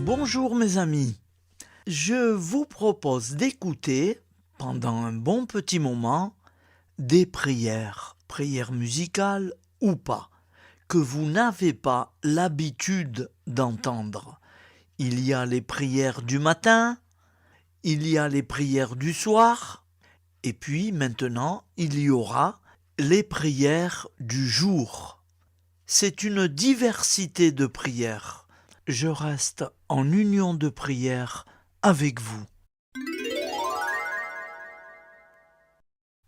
Bonjour mes amis, je vous propose d'écouter, pendant un bon petit moment, des prières musicales ou pas, que vous n'avez pas l'habitude d'entendre. Il y a les prières du matin, il y a les prières du soir, et puis maintenant il y aura les prières du jour. C'est une diversité de prières. Je reste en union de prière avec vous.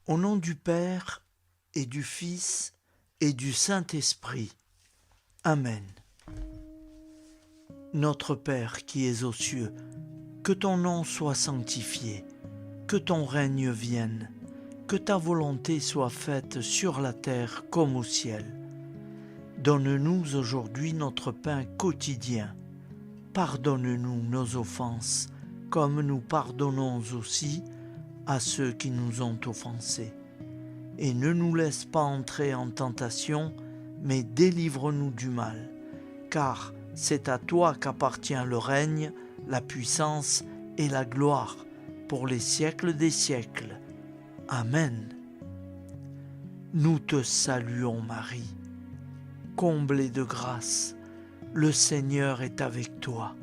Au nom du Père et du Fils et du Saint-Esprit. Amen. Notre Père qui es aux cieux, que ton nom soit sanctifié, que ton règne vienne, que ta volonté soit faite sur la terre comme au ciel. Donne-nous aujourd'hui notre pain quotidien. Pardonne-nous nos offenses, comme nous pardonnons aussi à ceux qui nous ont offensés. Et ne nous laisse pas entrer en tentation, mais délivre-nous du mal. Car c'est à toi qu'appartient le règne, la puissance et la gloire, pour les siècles des siècles. Amen. Nous te saluons, Marie. Comblée de grâce, le Seigneur est avec toi.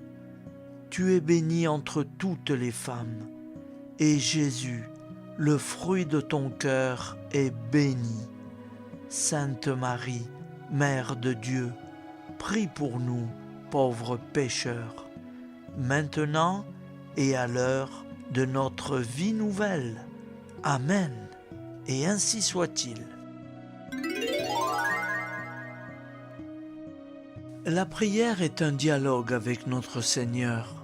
Tu es bénie entre toutes les femmes, et Jésus, le fruit de ton cœur, est béni. Sainte Marie, Mère de Dieu, prie pour nous, pauvres pécheurs, maintenant et à l'heure de notre vie nouvelle. Amen. Et ainsi soit-il. La prière est un dialogue avec notre Seigneur.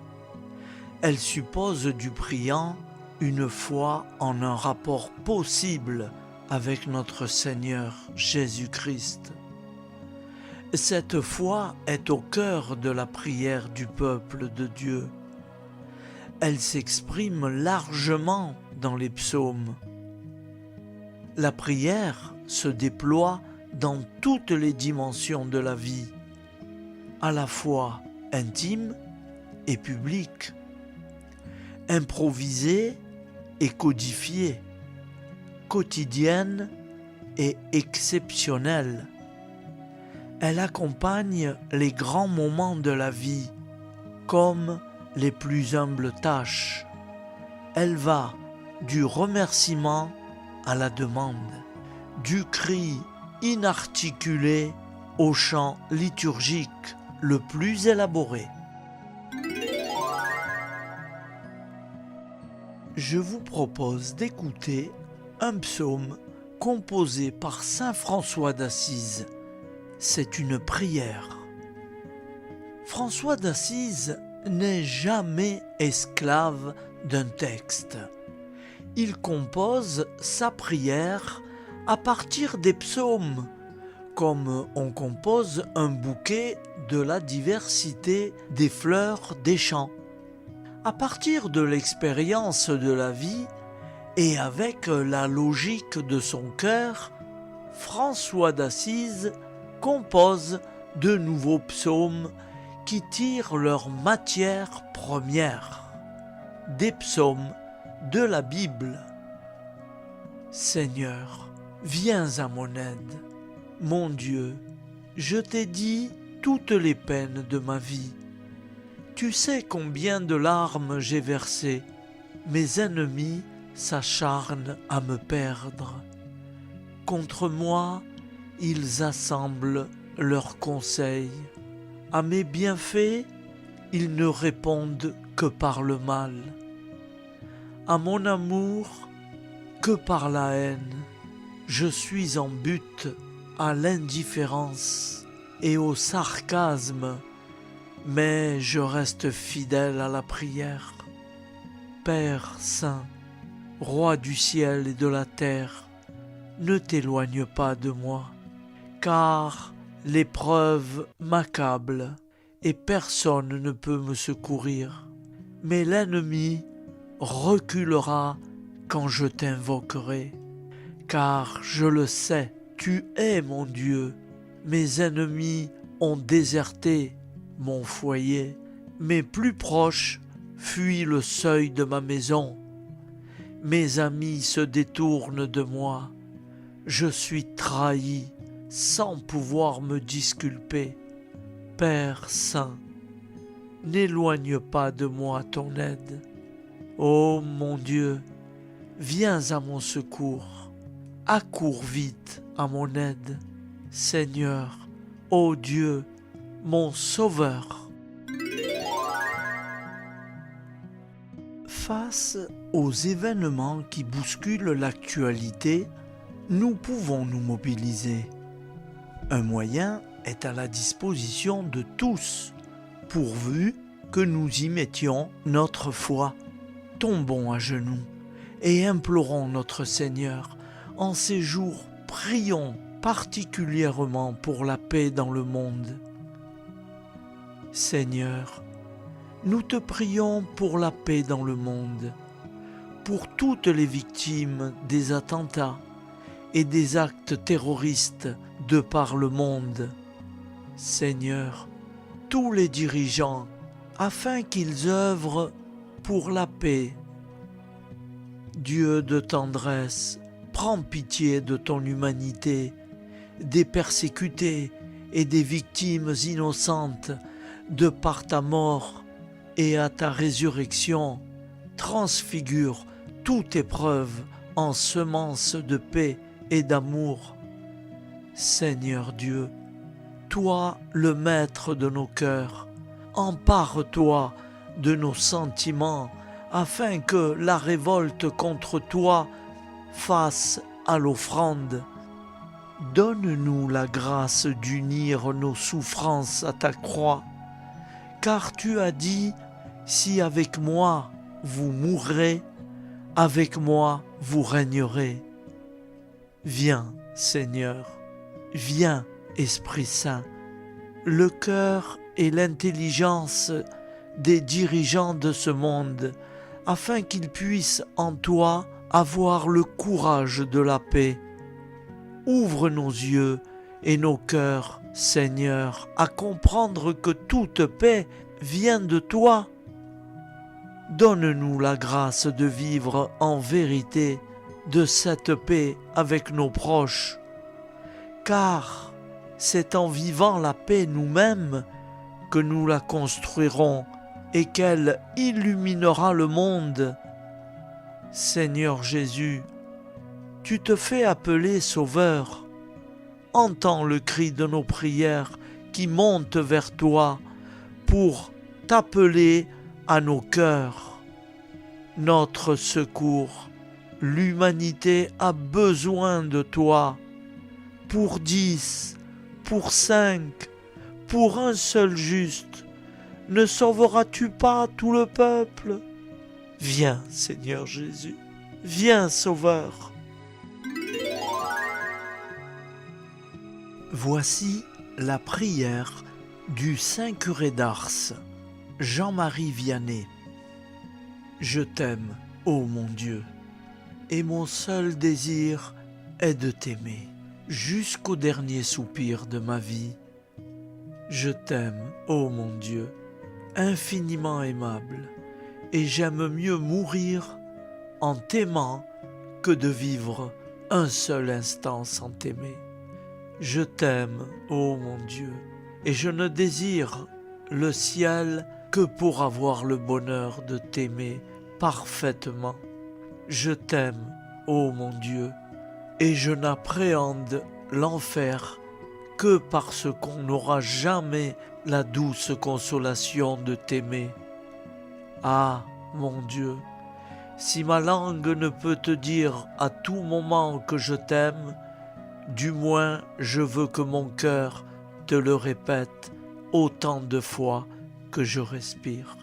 Elle suppose du priant une foi en un rapport possible avec notre Seigneur Jésus-Christ. Cette foi est au cœur de la prière du peuple de Dieu. Elle s'exprime largement dans les psaumes. La prière se déploie dans toutes les dimensions de la vie, à la fois intime et publique, improvisée et codifiée, quotidienne et exceptionnelle. Elle accompagne les grands moments de la vie comme les plus humbles tâches. Elle va du remerciement à la demande, du cri inarticulé au chant liturgique le plus élaboré. Je vous propose d'écouter un psaume composé par saint François d'Assise. C'est une prière. François d'Assise n'est jamais esclave d'un texte. Il compose sa prière à partir des psaumes, comme on compose un bouquet de la diversité des fleurs des champs. À partir de l'expérience de la vie et avec la logique de son cœur, François d'Assise compose de nouveaux psaumes qui tirent leur matière première, des psaumes de la Bible. Seigneur, viens à mon aide. Mon Dieu, je t'ai dit toutes les peines de ma vie. Tu sais combien de larmes j'ai versées. Mes ennemis s'acharnent à me perdre. Contre moi, ils assemblent leurs conseils. À mes bienfaits, ils ne répondent que par le mal. À mon amour, que par la haine. Je suis en butte à l'indifférence et au sarcasme, mais je reste fidèle à la prière. Père saint, roi du ciel et de la terre, ne t'éloigne pas de moi, car l'épreuve m'accable et personne ne peut me secourir. Mais l'ennemi reculera quand je t'invoquerai, car je le sais, tu es mon Dieu. Mes ennemis ont déserté mon foyer Mes plus proches fuient le seuil de ma maison. Mes amis se détournent de moi. Je suis trahi sans pouvoir me disculper. Père Saint, n'éloigne pas de moi ton aide. Ô mon Dieu, viens à mon secours. Accours vite à mon aide. Seigneur, ô Dieu, mon Sauveur. Face aux événements qui bousculent l'actualité, nous pouvons nous mobiliser. Un moyen est à la disposition de tous, pourvu que nous y mettions notre foi. Tombons à genoux et implorons notre Seigneur. En ces jours, prions particulièrement pour la paix dans le monde. Seigneur, nous te prions pour la paix dans le monde, pour toutes les victimes des attentats et des actes terroristes de par le monde. Seigneur, tous les dirigeants, afin qu'ils œuvrent pour la paix. Dieu de tendresse, prends pitié de ton humanité, des persécutés et des victimes innocentes de par ta mort, et à ta résurrection, transfigure toute épreuve en semence de paix et d'amour. Seigneur Dieu, toi le maître de nos cœurs, empare-toi de nos sentiments afin que la révolte contre toi fasse à l'offrande. Donne-nous la grâce d'unir nos souffrances à ta croix, car tu as dit: si avec moi vous mourrez, avec moi vous régnerez. Viens, Seigneur, viens, Esprit Saint, le cœur et l'intelligence des dirigeants de ce monde, afin qu'ils puissent en toi avoir le courage de la paix. Ouvre nos yeux et nos cœurs, Seigneur, à comprendre que toute paix vient de toi. Donne-nous la grâce de vivre en vérité de cette paix avec nos proches, car c'est en vivant la paix nous-mêmes que nous la construirons et qu'elle illuminera le monde. Seigneur Jésus, tu te fais appeler Sauveur. Entends le cri de nos prières qui montent vers toi pour t'appeler à nos cœurs. Notre secours, l'humanité a besoin de toi. Pour 10, pour 5, pour un seul juste, ne sauveras-tu pas tout le peuple? Viens, Seigneur Jésus, viens, Sauveur. Voici la prière du Saint curé d'Ars, Jean-Marie Vianney. Je t'aime, ô mon Dieu, et mon seul désir est de t'aimer jusqu'au dernier soupir de ma vie. Je t'aime, ô mon Dieu, infiniment aimable, et j'aime mieux mourir en t'aimant que de vivre un seul instant sans t'aimer. Je t'aime, ô mon Dieu, et je ne désire le ciel que pour avoir le bonheur de t'aimer parfaitement. Je t'aime, ô mon Dieu, et je n'appréhende l'enfer que parce qu'on n'aura jamais la douce consolation de t'aimer. Ah, mon Dieu, si ma langue ne peut te dire à tout moment que je t'aime, du moins je veux que mon cœur te le répète autant de fois que je respire.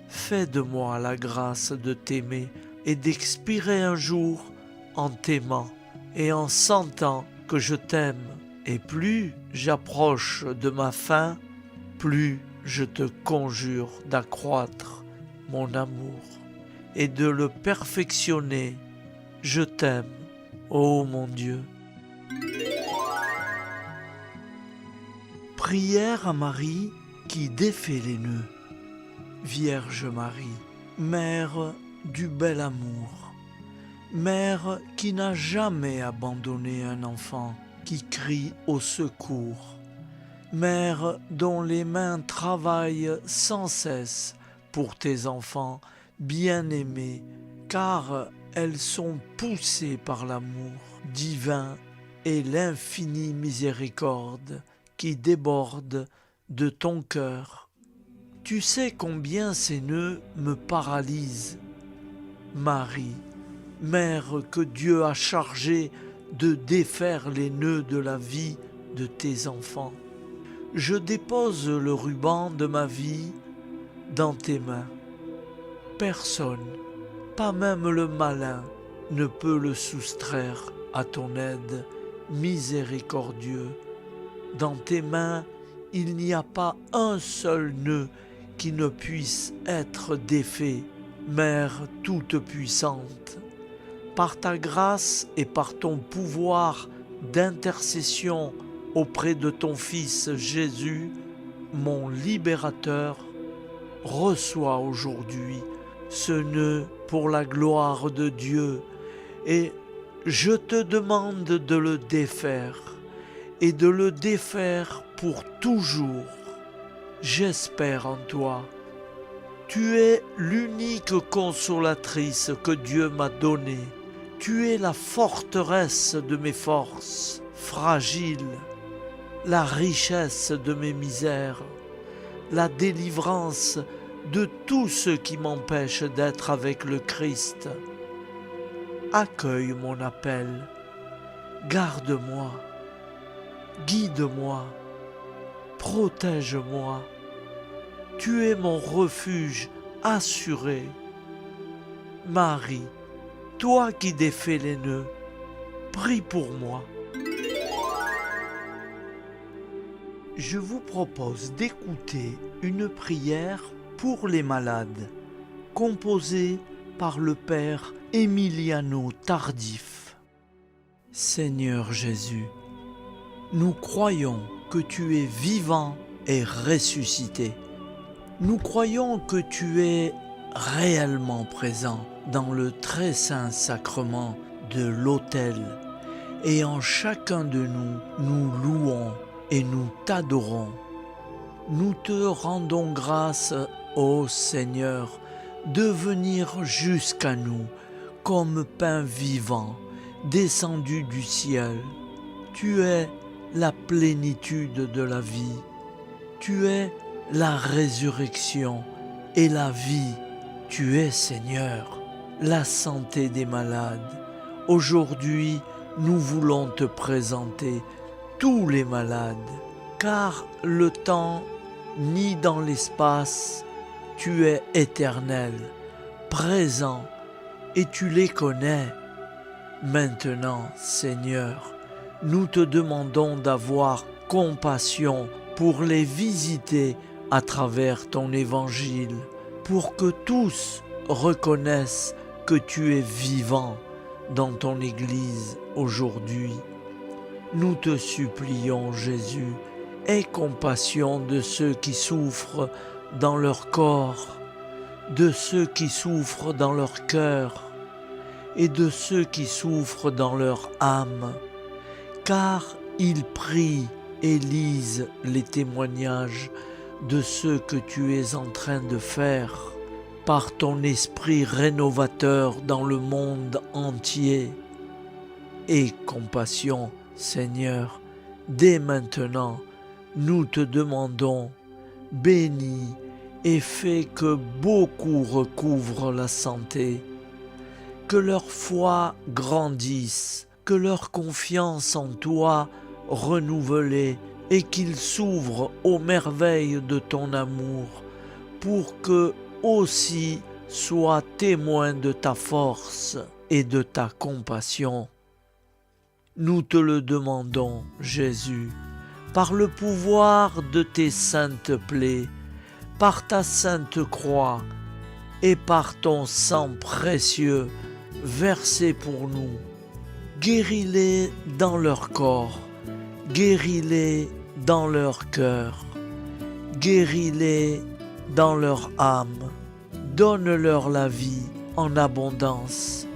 Fais de moi la grâce de t'aimer et d'expirer un jour en t'aimant et en sentant que je t'aime. Et plus j'approche de ma fin, plus je te conjure d'accroître mon amour et de le perfectionner. Je t'aime, ô mon Dieu. Prière à Marie qui défait les nœuds. Vierge Marie, Mère du bel amour, Mère qui n'a jamais abandonné un enfant qui crie au secours, Mère dont les mains travaillent sans cesse pour tes enfants bien-aimés, car elles sont poussées par l'amour divin et l'infinie miséricorde qui déborde de ton cœur. Tu sais combien ces nœuds me paralysent. Marie, Mère que Dieu a chargée de défaire les nœuds de la vie de tes enfants, je dépose le ruban de ma vie dans tes mains. Personne, pas même le malin, ne peut le soustraire à ton aide, miséricordieux. Dans tes mains, il n'y a pas un seul nœud qui ne puisse être défait, Mère toute puissante. Par ta grâce et par ton pouvoir d'intercession auprès de ton Fils Jésus, mon libérateur, reçois aujourd'hui ce nœud pour la gloire de Dieu et je te demande de le défaire et de le défaire pour toujours. J'espère en toi. Tu es l'unique consolatrice que Dieu m'a donnée. Tu es la forteresse de mes forces fragiles, la richesse de mes misères, la délivrance de tout ce qui m'empêche d'être avec le Christ. Accueille mon appel, garde-moi, guide-moi, protège-moi. Tu es mon refuge assuré. Marie, toi qui défais les nœuds, prie pour moi. Je vous propose d'écouter une prière pour les malades, composée par le Père Emiliano Tardif. Seigneur Jésus, nous croyons que tu es vivant et ressuscité. Nous croyons que tu es réellement présent dans le très saint sacrement de l'autel et en chacun de nous, nous louons et nous t'adorons. Nous te rendons grâce, ô Seigneur, de venir jusqu'à nous comme pain vivant, descendu du ciel. Tu es la plénitude de la vie. Tu es la résurrection et la vie. Tu es, Seigneur, la santé des malades. Aujourd'hui, nous voulons te présenter tous les malades, car le temps ni dans l'espace, tu es éternel, présent, et tu les connais. Maintenant, Seigneur, nous te demandons d'avoir compassion pour les visiter à travers ton évangile, pour que tous reconnaissent que tu es vivant dans ton Église aujourd'hui. Nous te supplions, Jésus, aie compassion de ceux qui souffrent dans leur corps, de ceux qui souffrent dans leur cœur et de ceux qui souffrent dans leur âme, car ils prient et lisent les témoignages de ce que tu es en train de faire par ton esprit rénovateur dans le monde entier. Aie compassion, Seigneur, dès maintenant, nous te demandons, bénis et fais que beaucoup recouvrent la santé, que leur foi grandisse, que leur confiance en toi renouvelée et qu'ils s'ouvrent aux merveilles de ton amour pour que aussi soient témoins de ta force et de ta compassion. Nous te le demandons, Jésus, par le pouvoir de tes saintes plaies, par ta sainte croix et par ton sang précieux versé pour nous. Guéris-les dans leur corps, guéris-les dans leur cœur, guéris-les dans leur âme. Donne-leur la vie en abondance.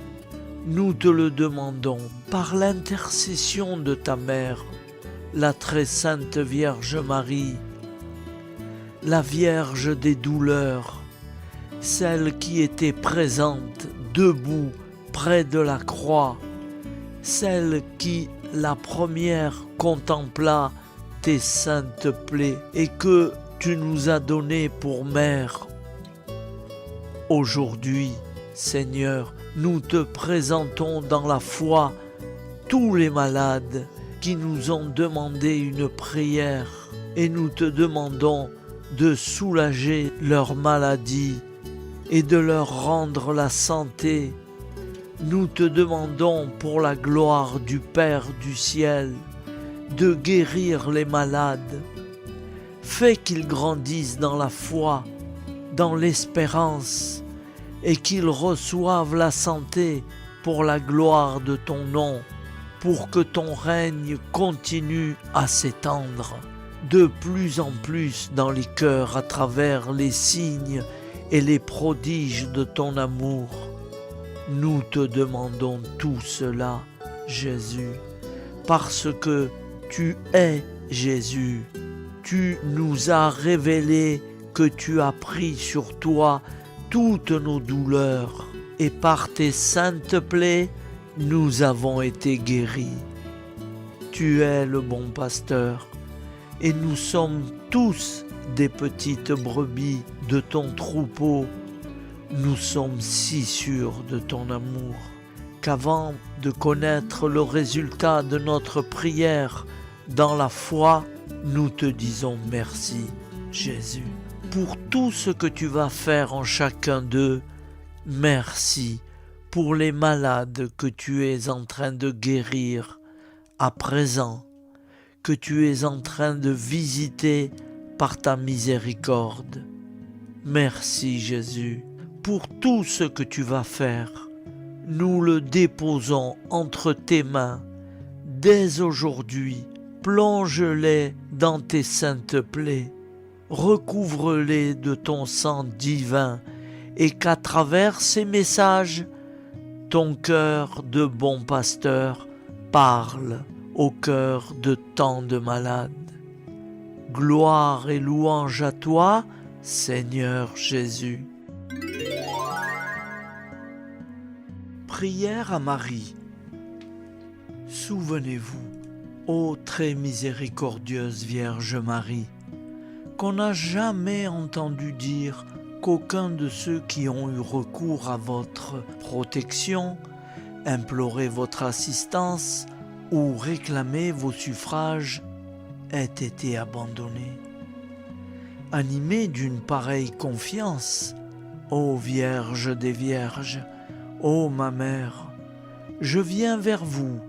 Nous te le demandons par l'intercession de ta mère, la très sainte Vierge Marie, la Vierge des douleurs, celle qui était présente, debout, près de la croix, celle qui, la première, contempla tes saintes plaies et que tu nous as données pour mère. Aujourd'hui, Seigneur, nous te présentons dans la foi tous les malades qui nous ont demandé une prière et nous te demandons de soulager leur maladie et de leur rendre la santé. Nous te demandons pour la gloire du Père du ciel de guérir les malades. Fais qu'ils grandissent dans la foi, dans l'espérance, et qu'ils reçoivent la santé pour la gloire de ton nom, pour que ton règne continue à s'étendre de plus en plus dans les cœurs à travers les signes et les prodiges de ton amour. Nous te demandons tout cela, Jésus, parce que tu es Jésus. Tu nous as révélé que tu as pris sur toi toutes nos douleurs et par tes saintes plaies, nous avons été guéris. Tu es le bon pasteur et nous sommes tous des petites brebis de ton troupeau. Nous sommes si sûrs de ton amour qu'avant de connaître le résultat de notre prière dans la foi, nous te disons merci, Jésus, pour tout ce que tu vas faire en chacun d'eux. Merci pour les malades que tu es en train de guérir à présent, que tu es en train de visiter par ta miséricorde. Merci Jésus pour tout ce que tu vas faire. Nous le déposons entre tes mains. Dès aujourd'hui, plonge-les dans tes saintes plaies. Recouvre-les de ton sang divin et qu'à travers ces messages, ton cœur de bon pasteur parle au cœur de tant de malades. Gloire et louange à toi, Seigneur Jésus. Prière à Marie. Souvenez-vous, ô très miséricordieuse Vierge Marie, qu'on n'a jamais entendu dire qu'aucun de ceux qui ont eu recours à votre protection, imploré votre assistance ou réclamé vos suffrages ait été abandonné. Animé d'une pareille confiance, ô Vierge des Vierges, ô ma mère, je viens vers vous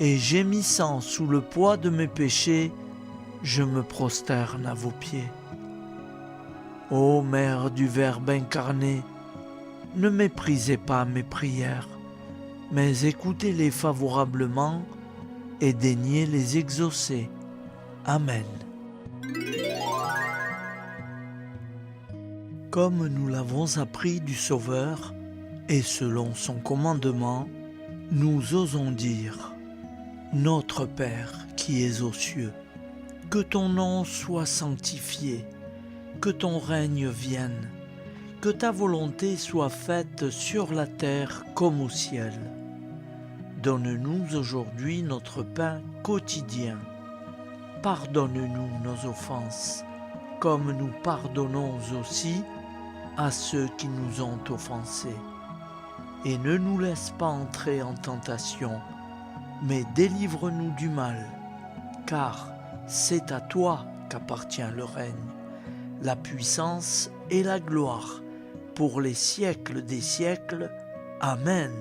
et gémissant sous le poids de mes péchés, je me prosterne à vos pieds. Ô Mère du Verbe incarné, ne méprisez pas mes prières, mais écoutez-les favorablement et daignez les exaucer. Amen. Comme nous l'avons appris du Sauveur, et selon son commandement, nous osons dire : Notre Père qui es aux cieux, que ton nom soit sanctifié, que ton règne vienne, que ta volonté soit faite sur la terre comme au ciel. Donne-nous aujourd'hui notre pain quotidien. Pardonne-nous nos offenses, comme nous pardonnons aussi à ceux qui nous ont offensés. Et ne nous laisse pas entrer en tentation, mais délivre-nous du mal, car c'est à toi qu'appartient le règne, la puissance et la gloire, pour les siècles des siècles. Amen.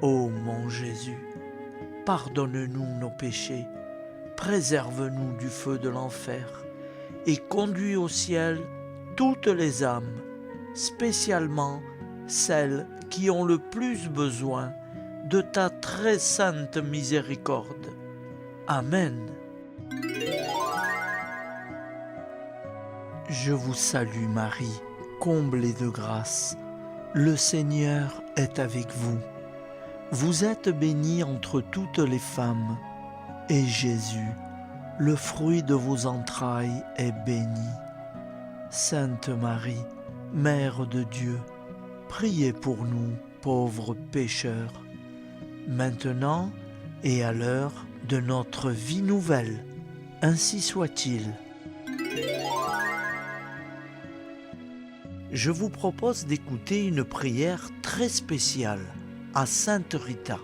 Ô mon Jésus, pardonne-nous nos péchés, préserve-nous du feu de l'enfer, et conduis au ciel toutes les âmes, spécialement celles qui ont le plus besoin de ta très sainte miséricorde. Amen. Je vous salue Marie, comblée de grâce. Le Seigneur est avec vous. Vous êtes bénie entre toutes les femmes, et Jésus, le fruit de vos entrailles, est béni. Sainte Marie, Mère de Dieu, priez pour nous, pauvres pécheurs, maintenant et à l'heure de notre vie nouvelle. Ainsi soit-il. Je vous propose d'écouter une prière très spéciale à Sainte Rita.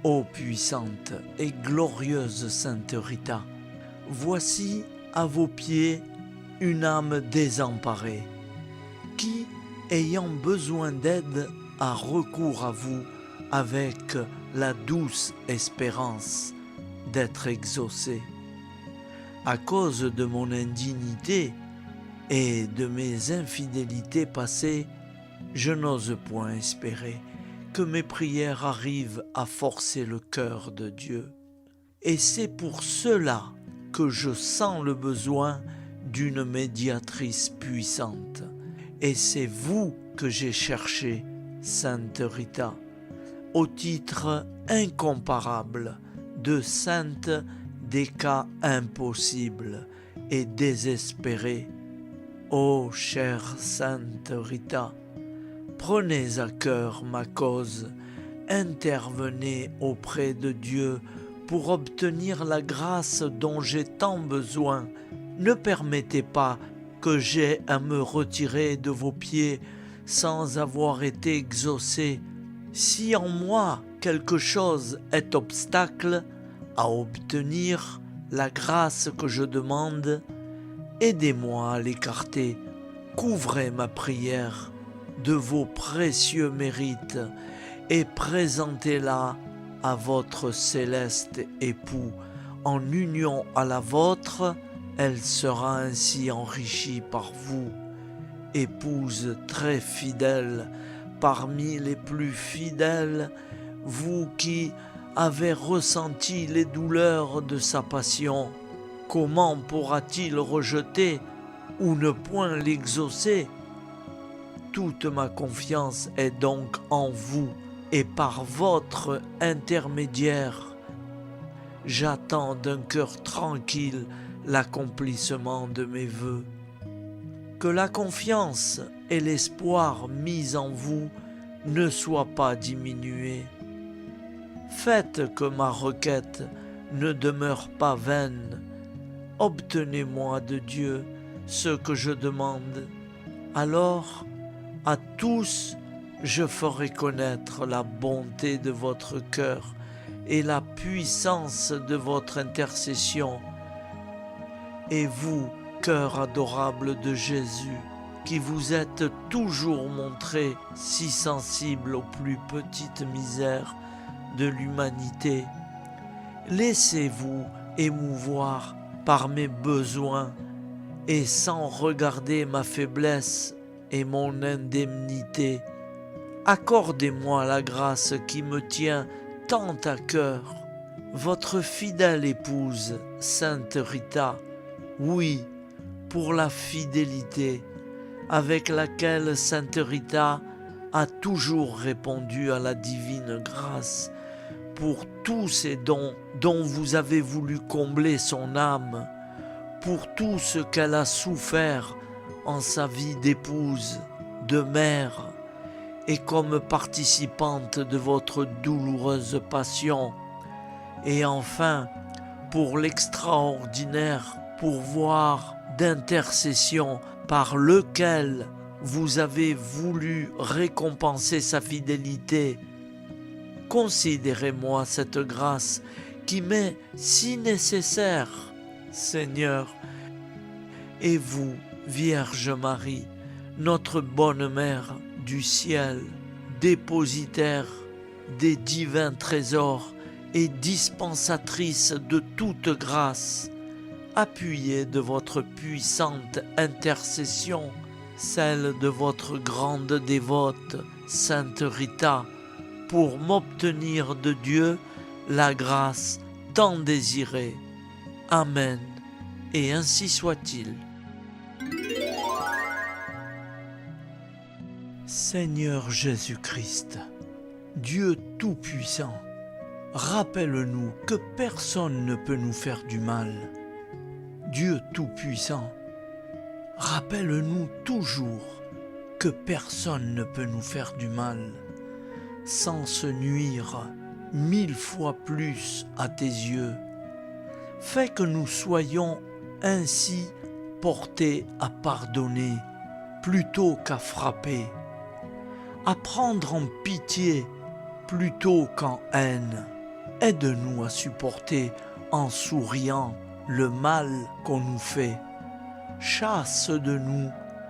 Ô puissante et glorieuse Sainte Rita, voici à vos pieds une âme désemparée, qui, ayant besoin d'aide, a recours à vous avec la douce espérance d'être exaucée. À cause de mon indignité et de mes infidélités passées, je n'ose point espérer que mes prières arrivent à forcer le cœur de Dieu. Et c'est pour cela que je sens le besoin d'une médiatrice puissante. Et c'est vous que j'ai cherché, Sainte Rita, au titre incomparable de sainte des cas impossibles et désespérés. Ô chère Sainte Rita, prenez à cœur ma cause, intervenez auprès de Dieu pour obtenir la grâce dont j'ai tant besoin. Ne permettez pas que j'aie à me retirer de vos pieds sans avoir été exaucé. Si en moi quelque chose est obstacle à obtenir la grâce que je demande, aidez-moi à l'écarter. Couvrez ma prière de vos précieux mérites et présentez-la à votre céleste époux. En union à la vôtre, elle sera ainsi enrichie par vous. Épouse très fidèle, parmi les plus fidèles, vous qui avez ressenti les douleurs de sa passion, comment pourra-t-il rejeter ou ne point l'exaucer? Toute ma confiance est donc en vous, et par votre intermédiaire, j'attends d'un cœur tranquille l'accomplissement de mes vœux. Que la confiance et l'espoir mis en vous ne soient pas diminués. Faites que ma requête ne demeure pas vaine. Obtenez-moi de Dieu ce que je demande. Alors, à tous, je ferai connaître la bonté de votre cœur et la puissance de votre intercession. Et vous, cœur adorable de Jésus, qui vous êtes toujours montré si sensible aux plus petites misères de l'humanité, laissez-vous émouvoir par mes besoins et sans regarder ma faiblesse et mon indemnité, accordez-moi la grâce qui me tient tant à cœur. Votre fidèle épouse, Sainte Rita, oui, pour la fidélité avec laquelle Sainte Rita a toujours répondu à la divine grâce, pour tous ces dons dont vous avez voulu combler son âme, pour tout ce qu'elle a souffert en sa vie d'épouse, de mère, et comme participante de votre douloureuse passion, et enfin pour l'extraordinaire pourvoir d'intercession par lequel vous avez voulu récompenser sa fidélité. Considérez-moi cette grâce qui m'est si nécessaire, Seigneur, et vous, Vierge Marie, notre bonne Mère du ciel, dépositaire des divins trésors et dispensatrice de toute grâce, appuyez de votre puissante intercession, celle de votre grande dévote, Sainte Rita, pour m'obtenir de Dieu la grâce tant désirée. Amen. Et ainsi soit-il. Seigneur Jésus-Christ, Dieu Tout-Puissant, rappelle-nous que personne ne peut nous faire du mal. Dieu Tout-Puissant, rappelle-nous toujours que personne ne peut nous faire du mal, sans se nuire 1000 fois plus à tes yeux. Fais que nous soyons ainsi portés à pardonner plutôt qu'à frapper, à prendre en pitié plutôt qu'en haine. Aide-nous à supporter en souriant le mal qu'on nous fait. Chasse de nous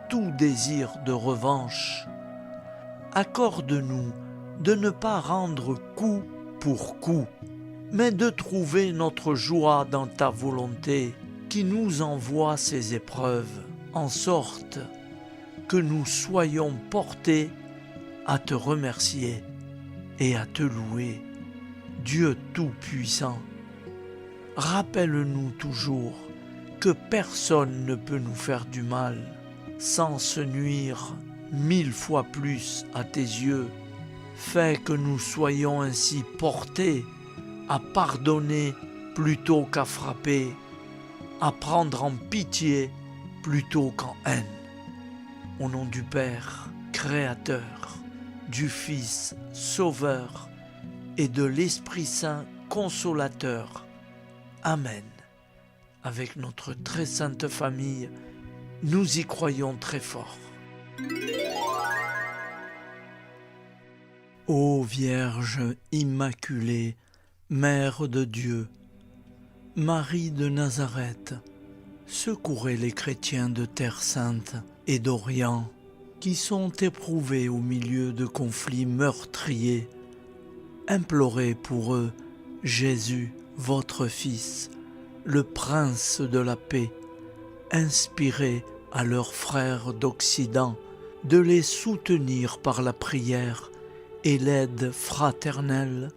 tout désir de revanche. Accorde-nous de ne pas rendre coup pour coup, mais de trouver notre joie dans ta volonté qui nous envoie ces épreuves, en sorte que nous soyons portés à te remercier et à te louer. Dieu Tout-Puissant, rappelle-nous toujours que personne ne peut nous faire du mal sans se nuire 1000 fois plus à tes yeux. Fais que nous soyons ainsi portés à pardonner plutôt qu'à frapper, à prendre en pitié plutôt qu'en haine. Au nom du Père, Créateur, du Fils, Sauveur et de l'Esprit Saint, Consolateur. Amen. Avec notre très sainte famille, nous y croyons très fort. Ô Vierge Immaculée, Mère de Dieu, Marie de Nazareth, secourez les chrétiens de Terre Sainte et d'Orient qui sont éprouvés au milieu de conflits meurtriers. Implorez pour eux Jésus, votre Fils, le Prince de la paix. Inspirez à leurs frères d'Occident de les soutenir par la prière et l'aide fraternelle,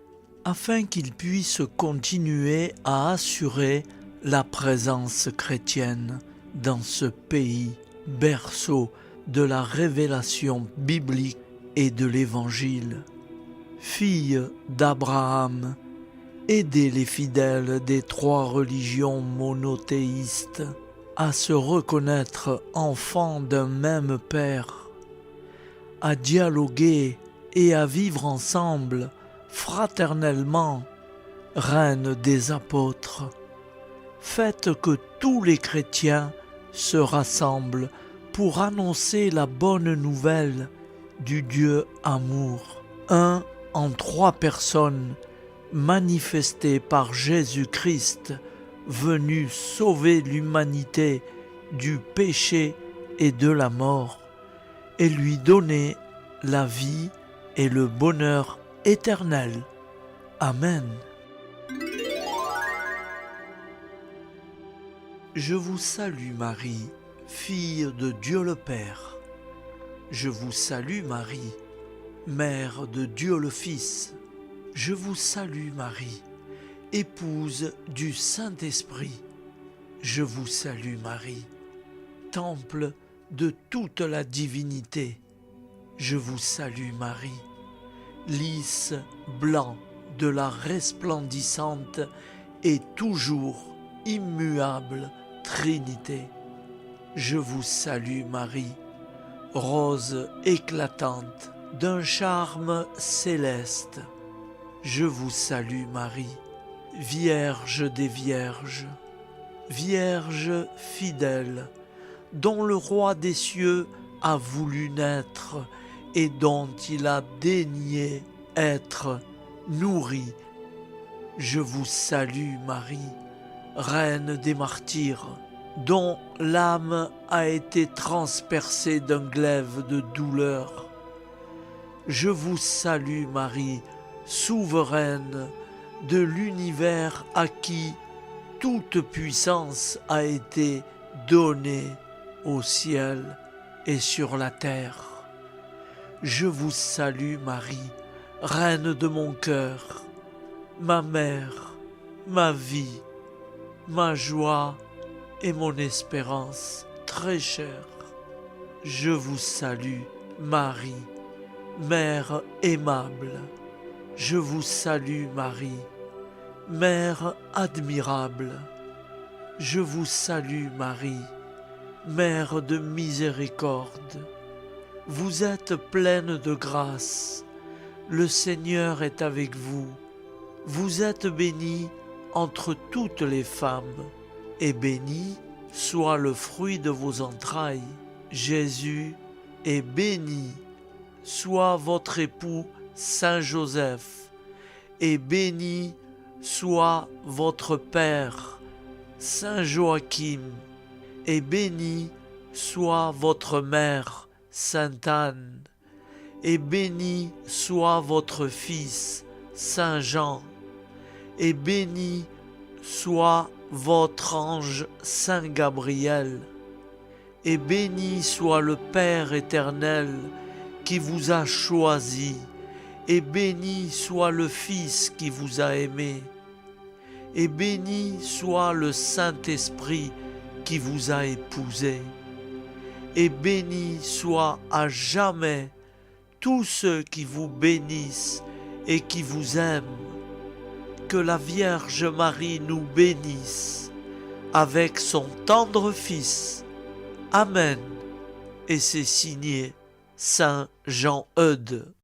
afin qu'ils puissent continuer à assurer la présence chrétienne dans ce pays, berceau de la révélation biblique et de l'Évangile. Fille d'Abraham, aidez les fidèles des 3 religions monothéistes à se reconnaître enfants d'un même Père, à dialoguer et à vivre ensemble fraternellement, reine des apôtres. Faites que tous les chrétiens se rassemblent pour annoncer la bonne nouvelle du Dieu amour, un en 3 personnes, manifesté par Jésus-Christ, venu sauver l'humanité du péché et de la mort, et lui donner la vie et le bonheur éternel. Amen. Je vous salue Marie, fille de Dieu le Père. Je vous salue Marie, Mère de Dieu le Fils. Je vous salue Marie, épouse du Saint-Esprit. Je vous salue Marie, temple de toute la divinité. Je vous salue Marie, lys blanc de la resplendissante et toujours immuable Trinité. Je vous salue Marie, rose éclatante d'un charme céleste. Je vous salue Marie, Vierge des Vierges, Vierge fidèle, dont le Roi des cieux a voulu naître et dont il a daigné être nourri. Je vous salue Marie, Reine des martyrs, dont l'âme a été transpercée d'un glaive de douleur. Je vous salue Marie, souveraine de l'univers à qui toute puissance a été donnée au ciel et sur la terre. Je vous salue Marie, Reine de mon cœur, ma mère, ma vie, ma joie et mon espérance très chère. Je vous salue Marie, Mère aimable, je vous salue Marie. Mère admirable, je vous salue Marie. Mère de miséricorde, vous êtes pleine de grâce. Le Seigneur est avec vous. Vous êtes bénie entre toutes les femmes, et béni soit le fruit de vos entrailles. Jésus est béni. Soit votre époux Saint Joseph, et béni soit votre Père Saint Joachim, et béni soit votre mère Sainte Anne, et béni soit votre fils Saint Jean, et béni soit votre ange Saint Gabriel, et béni soit le Père éternel qui vous a choisi, et béni soit le Fils qui vous a aimé, et béni soit le Saint-Esprit qui vous a épousé, et béni soit à jamais tous ceux qui vous bénissent et qui vous aiment. Que la Vierge Marie nous bénisse avec son tendre Fils. Amen. Et c'est signé Saint Jean Eudes.